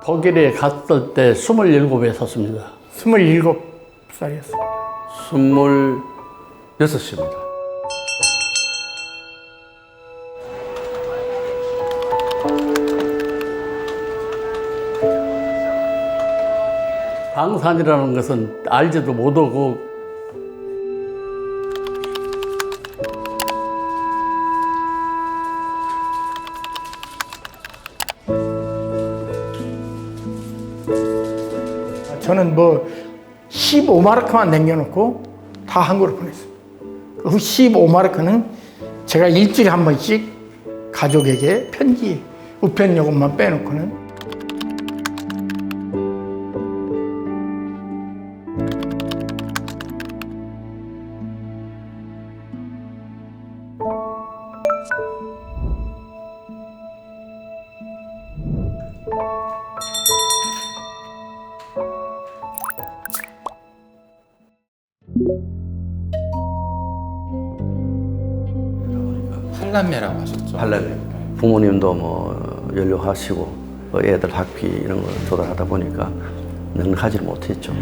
독일에 갔을 때 27에 섰습니다. 27살이었어요. 26입니다. 방산이라는 것은 알지도 못하고 저는 뭐 15마르크만 남겨놓고 다 한국으로 보냈어요. 그 15마르크는 제가 일주일에 한 번씩 가족에게 편지, 우편 요금만 빼놓고는. 팔남매라고 하셨죠? 팔남매. 부모님도 뭐 연료하시고 애들 학비 이런 거 조달하다 보니까 넉넉하지를 못했죠.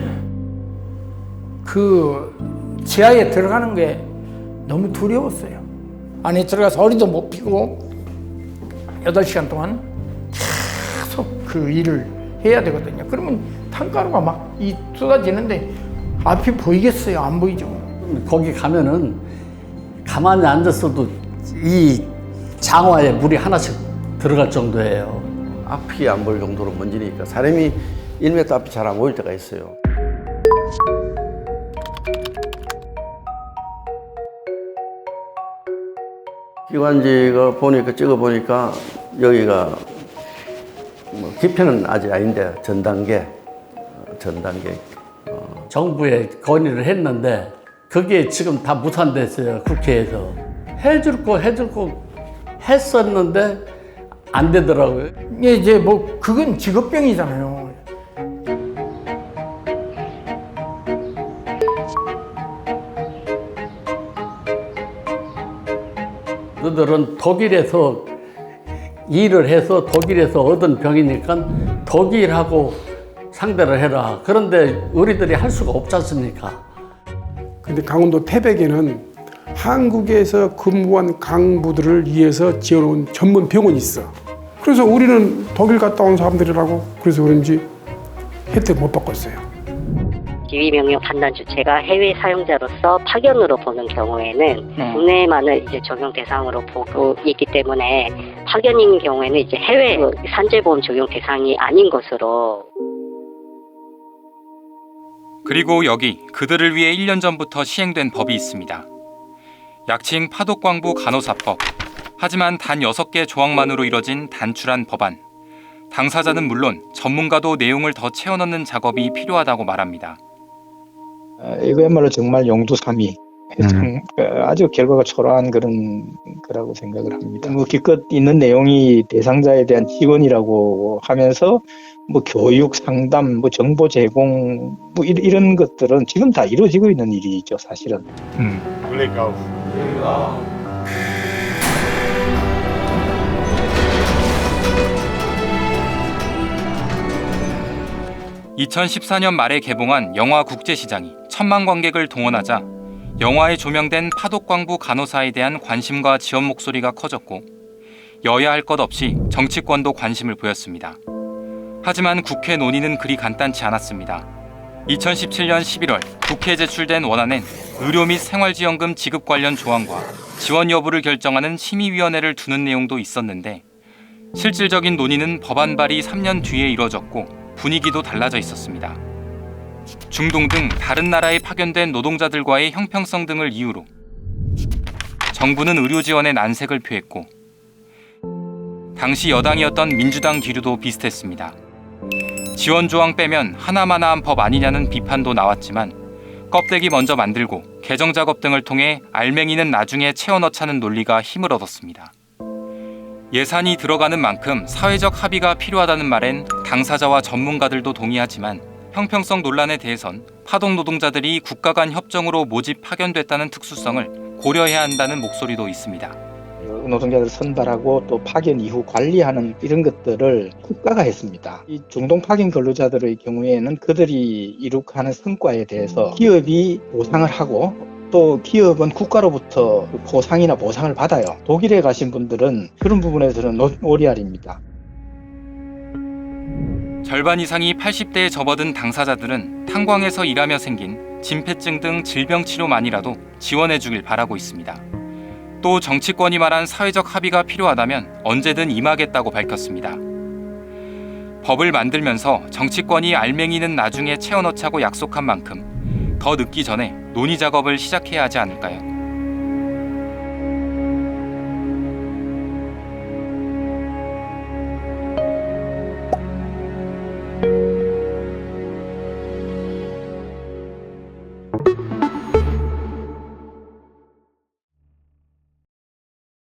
그 지하에 들어가는 게 너무 두려웠어요. 안에 들어가서 허리도 못 펴고 8시간 동안 계속 그 일을 해야 되거든요. 그러면 탄가루가 막 쏟아지는데 앞이 보이겠어요? 안 보이죠. 거기 가면은 가만히 앉았어도 이 장화에 물이 하나씩 들어갈 정도예요. 앞이 안 보일 정도로 먼지니까 사람이 1m 앞이 잘 안 보일 때가 있어요. 기관지가 찍어보니까 여기가 뭐 깊이는 아직 아닌데 전단계. 정부에 건의를 했는데 그게 지금 다 무산됐어요. 국회에서. 해줄 거 했었는데 안 되더라고요. 이제 뭐 그건 직업병이잖아요. 너들은 독일에서 일을 해서 독일에서 얻은 병이니까 독일하고 상대를 해라. 그런데 우리들이 할 수가 없지 않습니까? 근데 강원도 태백에는 한국에서 근무한 간부들을 위해서 지어놓은 전문 병원이 있어. 그래서 우리는 독일 갔다 온 사람들이라고 그래서 그런지 혜택 못 받고 있어요. 지휘명령 판단 주체가 해외 사용자로서 파견으로 보는 경우에는 국내만을 이제 적용 대상으로 보고 있기 때문에 파견인 경우에는 이제 해외 산재보험 적용 대상이 아닌 것으로. 그리고 여기 그들을 위해 1년 전부터 시행된 법이 있습니다. 약칭 파독광부 간호사법. 하지만 단 6개 조항만으로 이뤄진 단출한 법안. 당사자는 물론 전문가도 내용을 더 채워 넣는 작업이 필요하다고 말합니다. 이거야말로 정말 용두사미. 아주 결과가 초라한 그런 거라고 생각을 합니다. 뭐 기껏 있는 내용이 대상자에 대한 지원이라고 하면서 뭐 교육, 상담, 뭐 정보 제공 뭐 이런 것들은 지금 다 이루어지고 있는 일이죠, 사실은. Blick auf. 2014년 말에 개봉한 영화 국제시장이 1000만 관객을 동원하자 영화에 조명된 파독광부 간호사에 대한 관심과 지원 목소리가 커졌고 여야 할 것 없이 정치권도 관심을 보였습니다. 하지만 국회 논의는 그리 간단치 않았습니다. 2017년 11월 국회에 제출된 원안엔 의료 및 생활지원금 지급 관련 조항과 지원 여부를 결정하는 심의위원회를 두는 내용도 있었는데 실질적인 논의는 법안 발의 3년 뒤에 이뤄졌고 분위기도 달라져 있었습니다. 중동 등 다른 나라에 파견된 노동자들과의 형평성 등을 이유로 정부는 의료 지원에 난색을 표했고 당시 여당이었던 민주당 기류도 비슷했습니다. 지원 조항 빼면 하나마나한 법 아니냐는 비판도 나왔지만 껍데기 먼저 만들고 개정 작업 등을 통해 알맹이는 나중에 채워 넣자는 논리가 힘을 얻었습니다. 예산이 들어가는 만큼 사회적 합의가 필요하다는 말엔 당사자와 전문가들도 동의하지만 형평성 논란에 대해선 파독 노동자들이 국가 간 협정으로 모집 파견됐다는 특수성을 고려해야 한다는 목소리도 있습니다. 노동자들 선발하고 또 파견 이후 관리하는 이런 것들을 국가가 했습니다. 이 중동 파견 근로자들의 경우에는 그들이 이룩하는 성과에 대해서 기업이 보상을 하고 또 기업은 국가로부터 포상이나 보상을 받아요. 독일에 가신 분들은 그런 부분에서는 오리알입니다. 절반 이상이 80대에 접어든 당사자들은 탄광에서 일하며 생긴 진폐증 등 질병 치료만이라도 지원해 주길 바라고 있습니다. 또 정치권이 말한 사회적 합의가 필요하다면 언제든 임하겠다고 밝혔습니다. 법을 만들면서 정치권이 알맹이는 나중에 채워넣자고 약속한 만큼 더 늦기 전에 논의 작업을 시작해야 하지 않을까요?